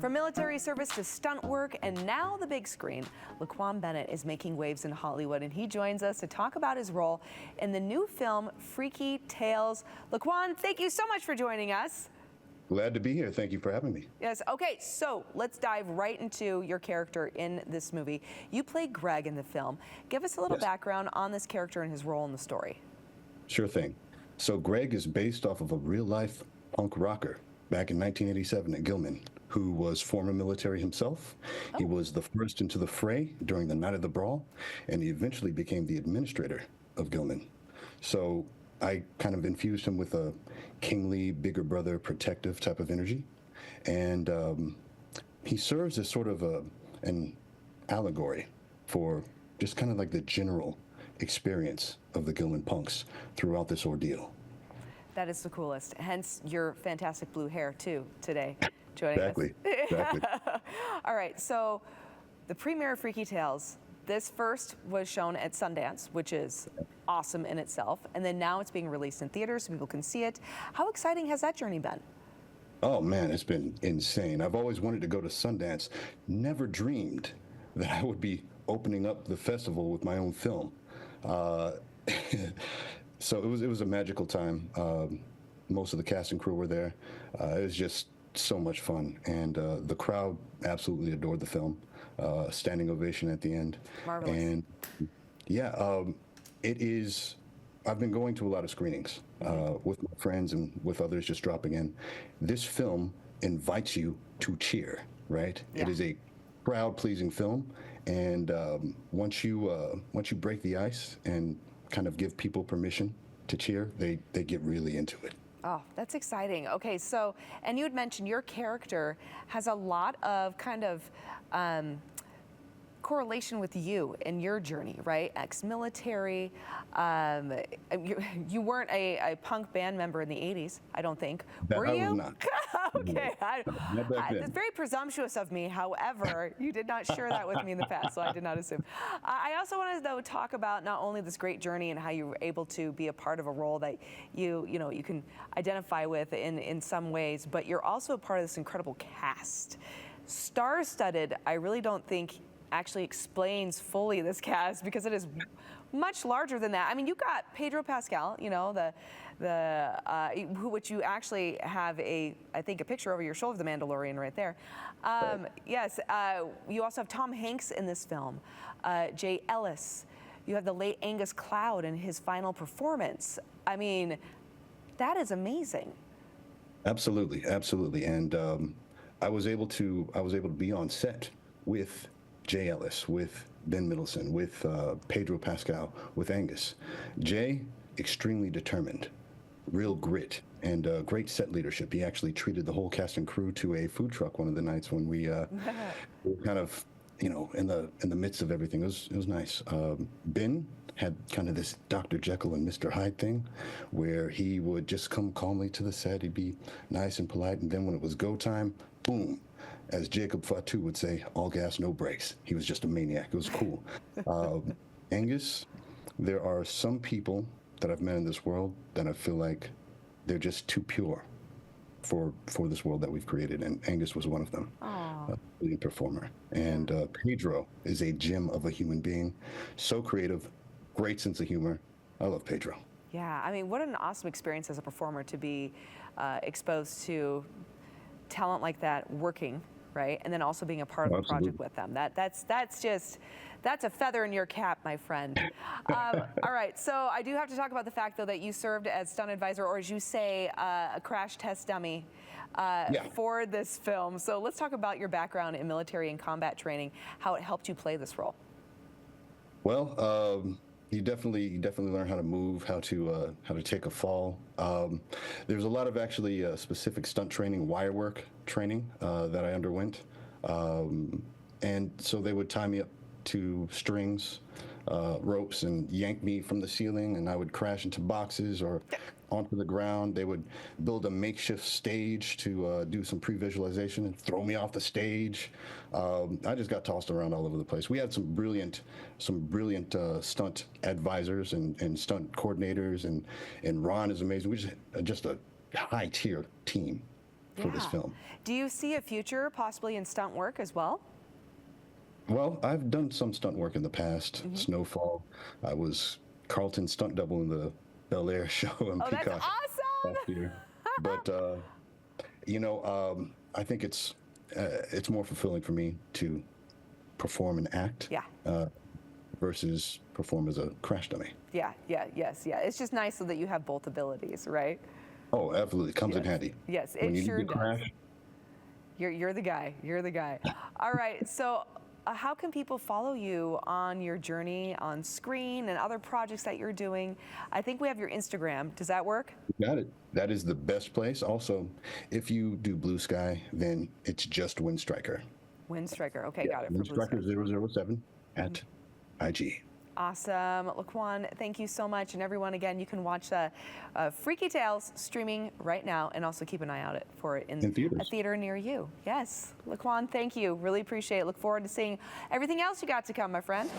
From military service to stunt work and now the big screen, Lequan Bennett is making waves in Hollywood, and he joins us to talk about his role in the new film Freaky Tales. Lequan, thank you so much for joining us. Glad to be here. Thank you for having me. Yes. Okay, so let's dive right into your character in this movie. You play Greg in the film. Give us a little background on this character and his role in the story. Sure thing. So Greg is based off of a real-life punk rocker back in 1987 at Gilman, who was former military himself. He was the first into the fray during the night of the brawl, and he eventually became the administrator of Gilman. So I kind of infused him with a kingly, bigger brother, protective type of energy. And he serves as sort of an allegory for just kind of like the general experience of the Gilman punks throughout this ordeal. That is the coolest. Hence your fantastic blue hair too today. Joining Exactly. us. Exactly. All right, so the premiere of Freaky Tales, this first was shown at Sundance, which is awesome in itself, and then now it's being released in theaters so people can see it. How exciting has that journey been? Oh man, it's been insane. I've always wanted to go to Sundance, never dreamed that I would be opening up the festival with my own film. So it was a magical time. Most of the cast and crew were there. It was just so much fun, and the crowd absolutely adored the film. Standing ovation at the end. Marvelous. And yeah, it is. I've been going to a lot of screenings with my friends and with others just dropping in. This film invites you to cheer, right? Yeah. It is a crowd-pleasing film, and once you break the ice and kind of give people permission to cheer, they get really into it. Oh, that's exciting. Okay, so, and you had mentioned your character has a lot of kind of correlation with you and your journey, right? Ex-military. You weren't a punk band member in the 80s, I don't think. Were you? I was not. Okay. Not back then. It's very presumptuous of me. However, you did not share that with me in the past, so I did not assume. I also wanted to, though, talk about not only this great journey and how you were able to be a part of a role that you can identify with in some ways, but you're also a part of this incredible cast. Star-studded, I really don't think actually explains fully this cast, because it is much larger than that. I mean, you got Pedro Pascal, you know, which you actually have I think a picture over your shoulder, the Mandalorian right there. Right. Yes, you also have Tom Hanks in this film, Jay Ellis. You have the late Angus Cloud in his final performance. I mean, that is amazing. Absolutely, absolutely. And I was able to be on set with Jay Ellis, with Ben Middleton, with Pedro Pascal, with Angus. Jay, extremely determined, real grit, and great set leadership. He actually treated the whole cast and crew to a food truck one of the nights when we were kind of, you know, in the midst of everything. It was nice. Ben had kind of this Dr. Jekyll and Mr. Hyde thing, where he would just come calmly to the set. He'd be nice and polite, and then when it was go time, boom. As Jacob Fatou would say, all gas, no brakes. He was just a maniac. It was cool. Angus, there are some people that I've met in this world that I feel like they're just too pure for this world that we've created, and Angus was one of them. A brilliant performer. And Pedro is a gem of a human being. So creative, great sense of humor. I love Pedro. Yeah, I mean, what an awesome experience as a performer to be exposed to talent like that working, right? And then also being a part of a project with them. That's a feather in your cap, my friend. All right, so I do have to talk about the fact, though, that you served as stunt advisor, or as you say, a crash test dummy for this film. So let's talk about your background in military and combat training, how it helped you play this role. Well, you definitely learn how to move, how to take a fall. There's a lot of actually specific stunt training, wire work training that I underwent, and so they would tie me up to strings, ropes, and yank me from the ceiling, and I would crash into boxes or onto the ground. They would build a makeshift stage to do some pre-visualization and throw me off the stage. I just got tossed around all over the place. We had some brilliant stunt advisors and stunt coordinators, and Ron is amazing. We just a high-tier team. for this film. Do you see a future possibly in stunt work as well? Well, I've done some stunt work in the past. Snowfall. I was Carlton's stunt double in the Bel Air show in Oh, that's Peacock awesome! last year. But I think it's more fulfilling for me to perform and act versus perform as a crash dummy. Yeah. It's just nice so that you have both abilities, right? Oh, absolutely. Comes in handy. Yes, When it you sure need to does. crash. You're the guy. You're the guy. All right. So, how can people follow you on your journey on screen and other projects that you're doing? I think we have your Instagram. Does that work? Got it. That is the best place. Also, if you do Blue Sky, then it's just Windstriker. Windstriker. Okay, got it. For Blue Sky. Windstriker 007 at IG. Awesome. Lequan, thank you so much. And everyone, again, you can watch Freaky Tales streaming right now, and also keep an eye out for it in a theater near you. Yes. Lequan, thank you. Really appreciate it. Look forward to seeing everything else you got to come, my friend.